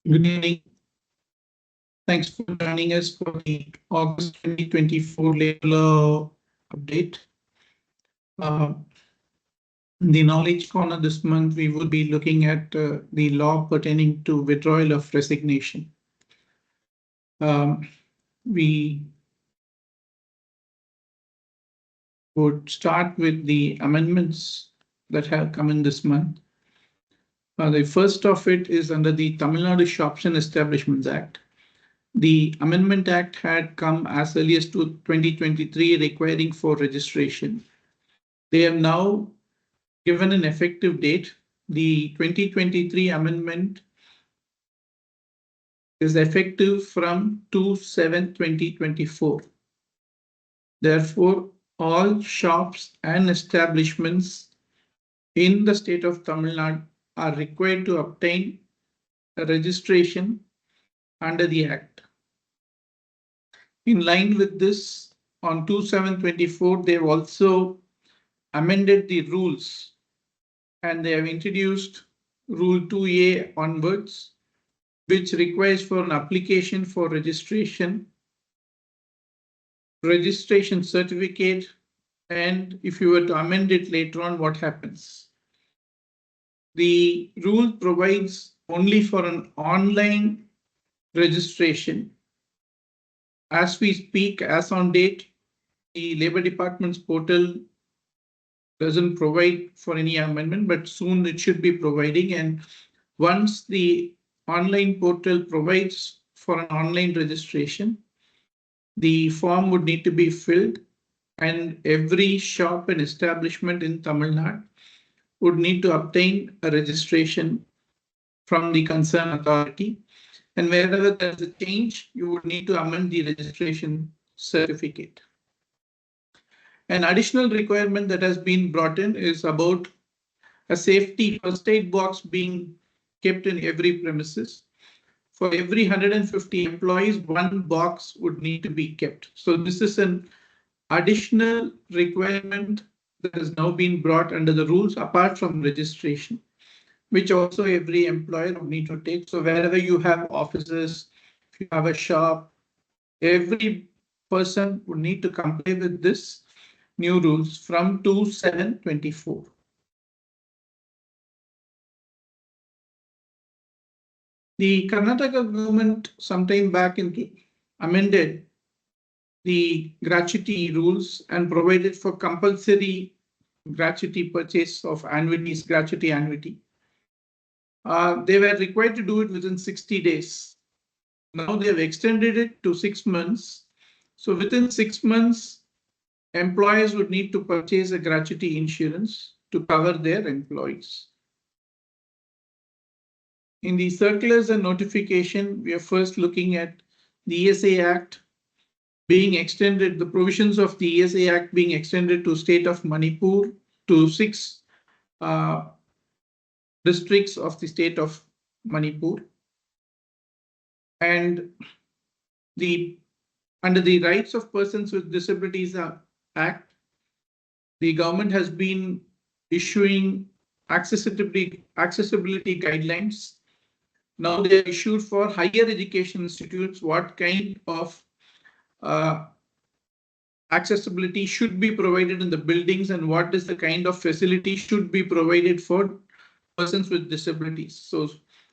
Good evening. Thanks for joining us for the August 2024 labor update. In the knowledge corner this month, we will be looking at the law pertaining to withdrawal of resignation. We would start with the amendments that have come in this month. The first of it is under the Tamil Nadu Shops and Establishments Act. The Amendment Act had come as early as to 2023 requiring for registration. They have now given an effective date. The 2023 amendment is effective from 2/7/2024. Therefore, all shops and establishments in the state of Tamil Nadu are required to obtain a registration under the Act. In line with this, on 2/7/24, they've also amended the rules and they have introduced Rule 2A onwards, which requires for an application for registration certificate, and if you were to amend it later on, what happens? The rule provides only for an online registration. As we speak, as on date, the Labour Department's portal doesn't provide for any amendment, but soon it should be providing. And once the online portal provides for an online registration, the form would need to be filled, and every shop and establishment in Tamil Nadu would need to obtain a registration from the concerned authority. And wherever there's a change, you would need to amend the registration certificate. An additional requirement that has been brought in is about a safety first aid box being kept in every premises. For every 150 employees, one box would need to be kept. So this is an additional requirement that has now been brought under the rules apart from registration, which also every employer would need to take. So wherever you have offices, if you have a shop, every person would need to comply with this new rules from 2/7/24. The Karnataka government sometime back amended the gratuity rules and provided for compulsory gratuity purchase of annuities, gratuity annuity. They were required to do it within 60 days. Now they have extended it to 6 months. So within 6 months, employers would need to purchase a gratuity insurance to cover their employees. In the circulars and notification, we are first looking at the ESI Act being extended, the provisions of the ESI Act being extended to state of Manipur, to 6 districts of the state of Manipur. And under the Rights of Persons with Disabilities Act, the government has been issuing accessibility guidelines. Now they are issued for higher education institutes what kind of accessibility should be provided in the buildings and what is the kind of facility should be provided for persons with disabilities. So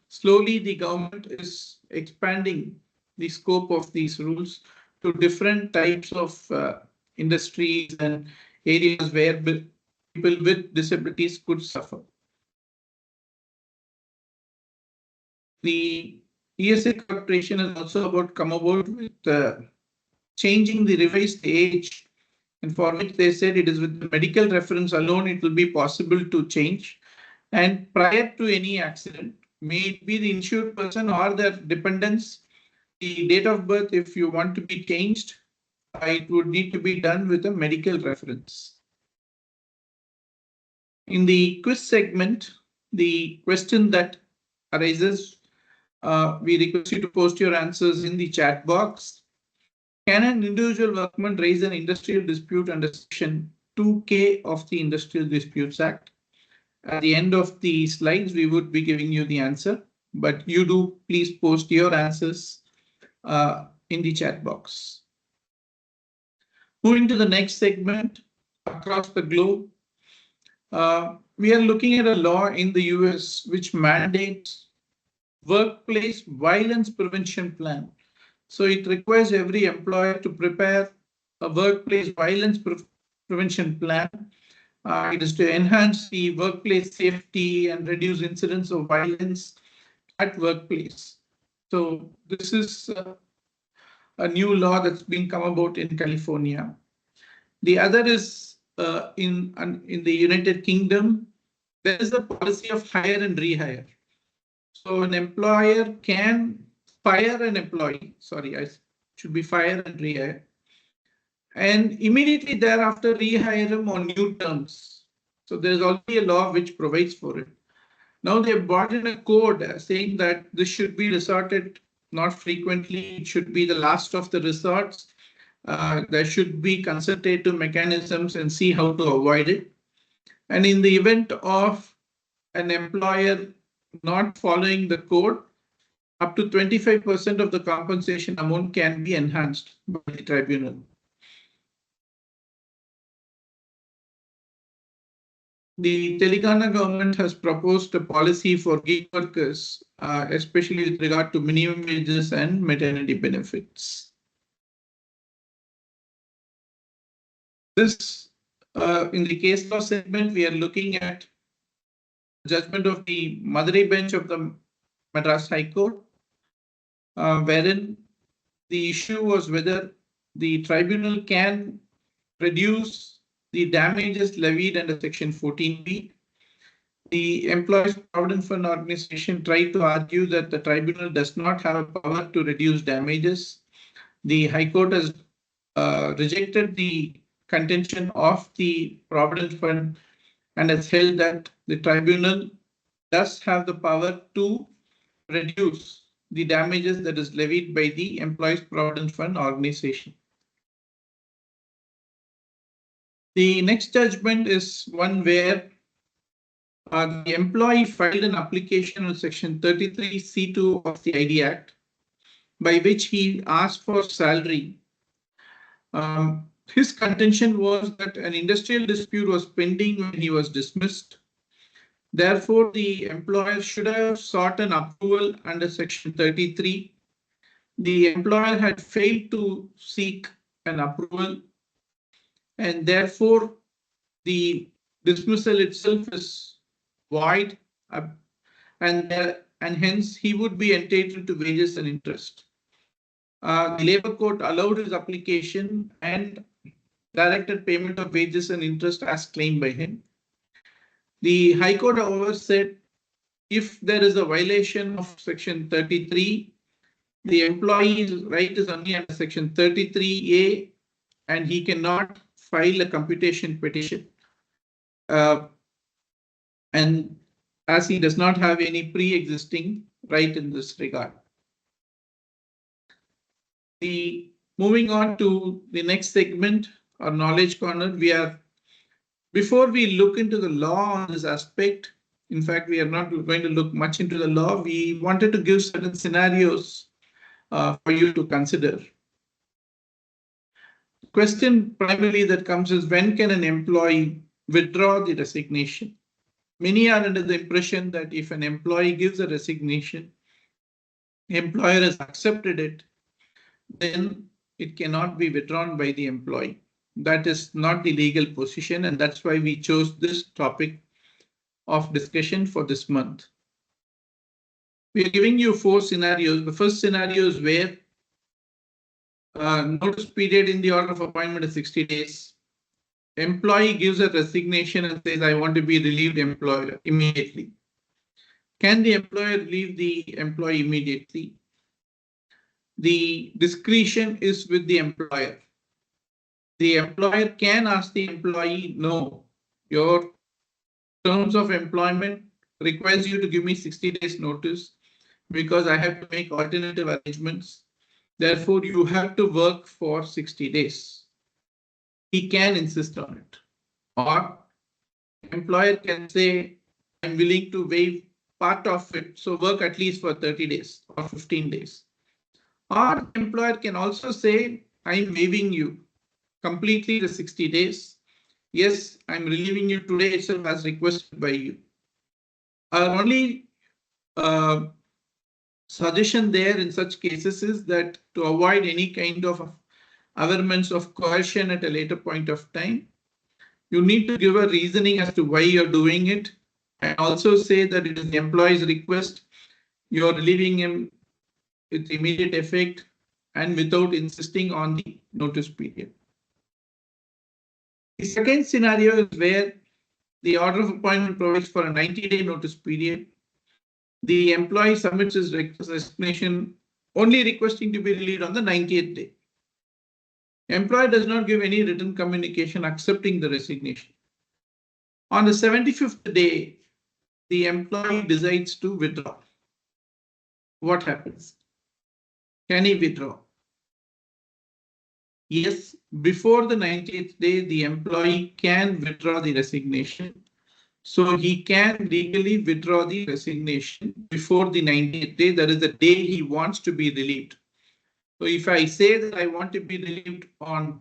slowly the government is expanding the scope of these rules to different types of industries and areas where people with disabilities could suffer. The ESI Corporation has also come about with changing the revised age, and for which they said it is with the medical reference alone it will be possible to change. And prior to any accident, may it be the insured person or their dependents, the date of birth, if you want to be changed, it would need to be done with a medical reference. In the quiz segment, the question that arises, we request you to post your answers in the chat box. Can an individual workman raise an industrial dispute under Section 2K of the Industrial Disputes Act? At the end of the slides, we would be giving you the answer. but you do please post your answers in the chat box. Moving to the next segment, across the globe, we are looking at a law in the US which mandates workplace violence prevention plan. So it requires every employer to prepare a workplace violence prevention plan. It is to enhance the workplace safety and reduce incidents of violence at workplace. So this is a new law that's been come about in California. The other is in the United Kingdom, there is a policy of hire and rehire. So an employer can fire an employee, sorry, I should be fire and rehire, and immediately thereafter rehire him on new terms. So there's already a law which provides for it. Now they've brought in a code saying that this should be resorted not frequently, it should be the last of the resorts. There should be consultative mechanisms and see how to avoid it. And in the event of an employer not following the code, up to 25% of the compensation amount can be enhanced by the tribunal. The Telangana government has proposed a policy for gig workers, especially with regard to minimum wages and maternity benefits. This, in the case law segment, we are looking at judgment of the Madurai bench of the Madras High Court, wherein the issue was whether the tribunal can reduce the damages levied under Section 14B. The Employees Provident Fund Organization tried to argue that the tribunal does not have a power to reduce damages. The High Court has rejected the contention of the Provident Fund and has held that the tribunal does have the power to reduce the damages that is levied by the Employees Provident Fund Organization. The next judgment is one where the employee filed an application on Section 33C2 of the ID Act, by which he asked for salary. His contention was that an industrial dispute was pending when he was dismissed. Therefore, the employer should have sought an approval under Section 33. The employer had failed to seek an approval, and therefore the dismissal itself is void, and hence he would be entitled to wages and interest. The Labour Court allowed his application and directed payment of wages and interest as claimed by him. The High Court, however, said if there is a violation of Section 33, the employee's right is only under Section 33A, and he cannot file a computation petition. And as he does not have any pre-existing right in this regard. Moving on to the next segment, our knowledge corner, before we look into the law on this aspect, in fact, we are not going to look much into the law. We wanted to give certain scenarios for you to consider. The question primarily that comes is, when can an employee withdraw the resignation? Many are under the impression that if an employee gives a resignation, the employer has accepted it, then it cannot be withdrawn by the employee. That is not the legal position, and that's why we chose this topic of discussion for this month. We are giving you 4 scenarios. The first scenario is where notice period in the order of appointment is 60 days. Employee gives a resignation and says, I want to be relieved employer immediately. Can the employer relieve the employee immediately? The discretion is with the employer. The employer can ask the employee, no, your terms of employment requires you to give me 60 days notice because I have to make alternative arrangements. Therefore, you have to work for 60 days. He can insist on it. Or employer can say, I'm willing to waive part of it. So work at least for 30 days or 15 days. Or the employer can also say, I'm waiving you completely the 60 days. Yes, I'm relieving you today itself as requested by you. Our only suggestion there in such cases is that to avoid any kind of averments of coercion at a later point of time, you need to give a reasoning as to why you're doing it, and also say that it is the employee's request. You're relieving him with immediate effect and without insisting on the notice period. The second scenario is where the order of appointment provides for a 90-day notice period. The employee submits his resignation only requesting to be relieved on the 90th day. Employer does not give any written communication accepting the resignation. On the 75th day, the employee decides to withdraw. What happens? Can he withdraw? Yes, before the 90th day, the employee can withdraw the resignation. So he can legally withdraw the resignation before the 90th day. That is the day he wants to be relieved. So if I say that I want to be relieved on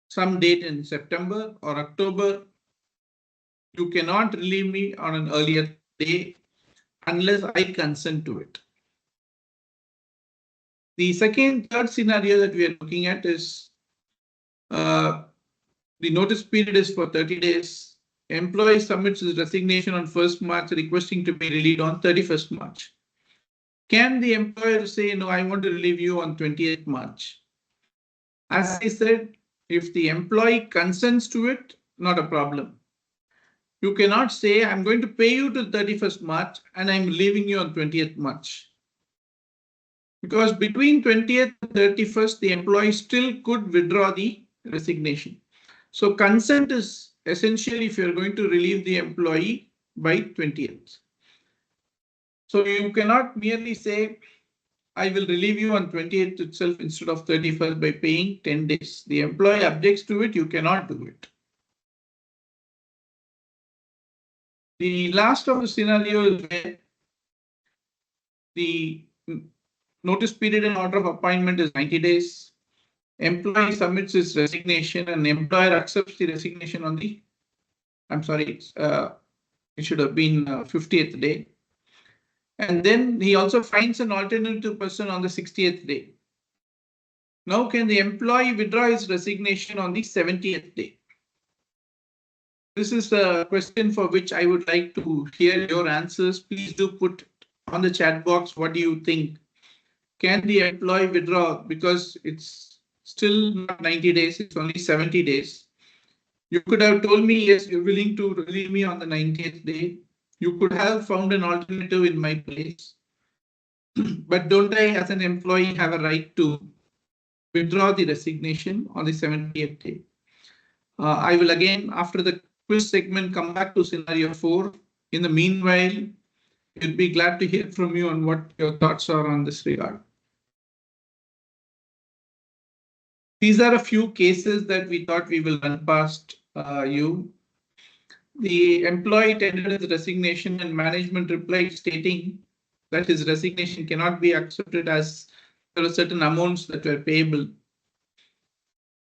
some date in September or October, you cannot relieve me on an earlier day unless I consent to it. The third scenario that we are looking at is the notice period is for 30 days. Employee submits his resignation on 1st March, requesting to be relieved on 31st March. Can the employer say, no, I want to relieve you on 28th March? As I said, if the employee consents to it, not a problem. You cannot say, I'm going to pay you till 31st March and I'm leaving you on 20th March. Because between 20th and 31st, the employee still could withdraw the resignation. So consent is essential if you're going to relieve the employee by 20th. So you cannot merely say, I will relieve you on 28th itself instead of 31st by paying 10 days. The employee objects to it, you cannot do it. The last of the scenario is where the notice period and order of appointment is 90 days. Employee submits his resignation and employer accepts the resignation on the, it should have been 50th day. And then he also finds an alternative person on the 60th day. Now can the employee withdraw his resignation on the 70th day? This is a question for which I would like to hear your answers. Please do put on the chat box, what do you think? Can the employee withdraw because it's still not 90 days, it's only 70 days. You could have told me, yes, you're willing to relieve me on the 90th day. You could have found an alternative in my place. But don't I, as an employee, have a right to withdraw the resignation on the 70th day? I will again, after the quiz segment, come back to scenario 4. In the meanwhile, we'll be glad to hear from you on what your thoughts are on this regard. These are a few cases that we thought we will run past you. The employee tendered his resignation and management replied stating that his resignation cannot be accepted as there were certain amounts that were payable.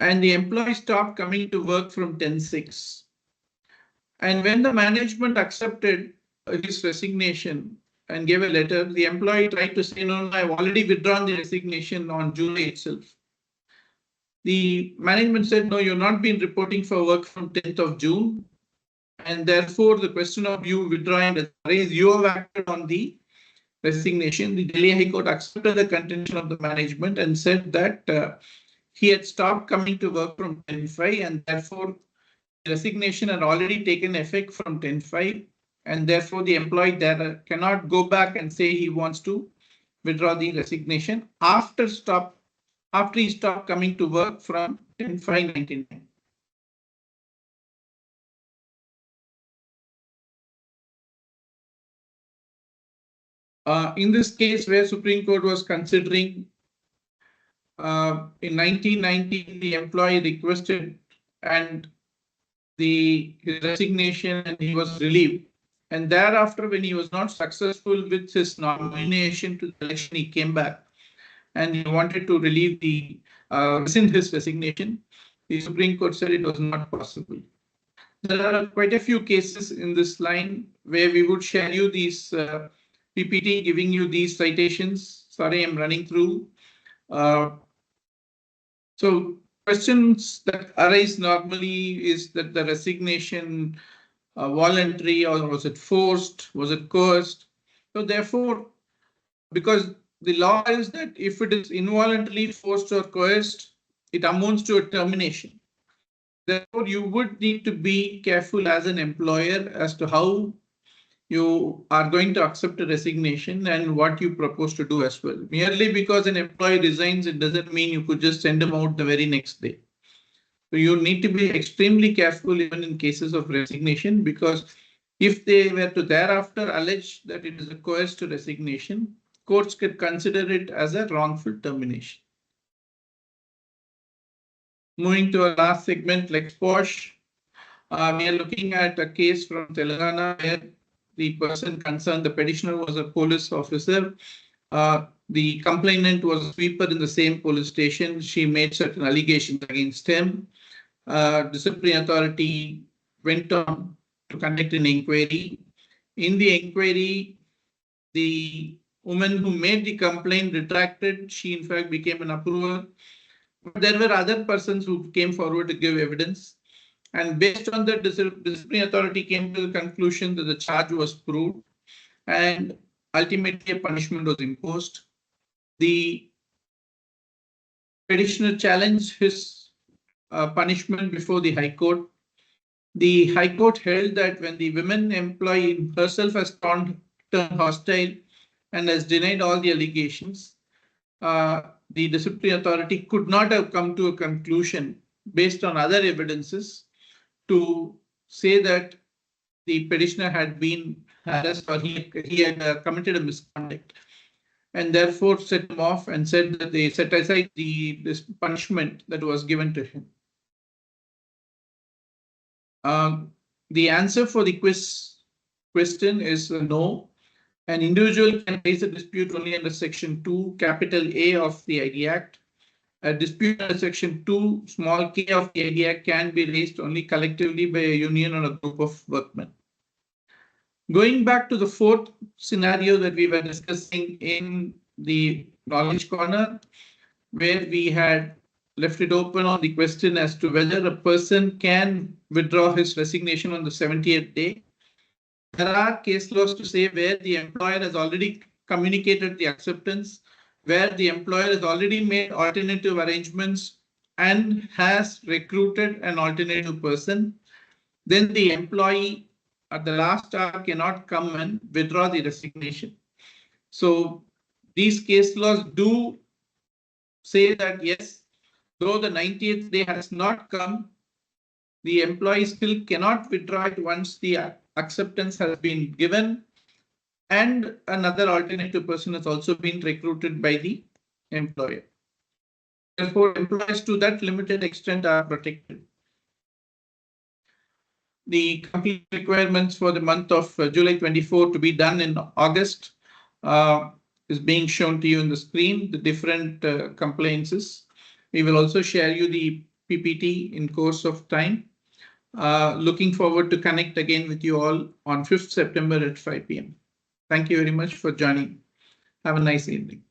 And the employee stopped coming to work from 10/6. And when the management accepted his resignation and gave a letter, the employee tried to say, no, I've already withdrawn the resignation on July itself. The management said, no, you've not been reporting for work from 10th of June. And therefore, the question of you withdrawing is raised. You have acted on the resignation. The Delhi High Court accepted the contention of the management and said that he had stopped coming to work from 10/5 and therefore the resignation had already taken effect from 10/5 and therefore the employee there cannot go back and say he wants to withdraw the resignation after he stopped coming to work from 10/5/99. In this case where Supreme Court was considering in 1990, the employee requested and his resignation and he was relieved. And thereafter, when he was not successful with his nomination to the election, he came back and he wanted to rescind his resignation. The Supreme Court said it was not possible. There are quite a few cases in this line where we would share you these PPT, giving you these citations. Sorry, I'm running through. So questions that arise normally is that the resignation voluntary, or was it forced? Was it coerced? So therefore, because the law is that if it is involuntarily forced or coerced, it amounts to a termination. Therefore, you would need to be careful as an employer as to how you are going to accept a resignation and what you propose to do as well. Merely because an employee resigns, it doesn't mean you could just send him out the very next day. So you need to be extremely careful even in cases of resignation, because if they were to thereafter allege that it is a coerced resignation, courts could consider it as a wrongful termination. Moving to our last segment, Lex Posh. We are looking at a case from Telangana where the person concerned, the petitioner, was a police officer. The complainant was a sweeper in the same police station. She made certain allegations against him. Disciplinary authority went on to conduct an inquiry. In the inquiry, the woman who made the complaint retracted. She, in fact, became an approver. But there were other persons who came forward to give evidence. And based on that, disciplinary authority came to the conclusion that the charge was proved, and ultimately a punishment was imposed. The petitioner challenged his punishment before the High Court. The High Court held that when the women employee herself has turned hostile and has denied all the allegations, the disciplinary authority could not have come to a conclusion based on other evidences to say that the petitioner had been harassed or he had committed a misconduct, and therefore set him off and said that they set aside this punishment that was given to him. The answer for the question is no. An individual can raise a dispute only under Section 2, capital A of the ID Act. A dispute under Section 2, small k of the ID Act can be raised only collectively by a union or a group of workmen. Going back to the fourth scenario that we were discussing in the knowledge corner, where we had left it open on the question as to whether a person can withdraw his resignation on the 70th day. There are case laws to say where the employer has already communicated the acceptance, where the employer has already made alternative arrangements and has recruited an alternative person, then the employee at the last hour cannot come and withdraw the resignation. So these case laws do say that yes, though the 90th day has not come, the employee still cannot withdraw it once the acceptance has been given and another alternative person has also been recruited by the employer. Therefore, employees to that limited extent are protected. The complete requirements for the month of July 24 to be done in August is being shown to you on the screen, the different compliances. We will also share you the PPT in course of time. Looking forward to connect again with you all on 5th September at 5 p.m. Thank you very much for joining. Have a nice evening.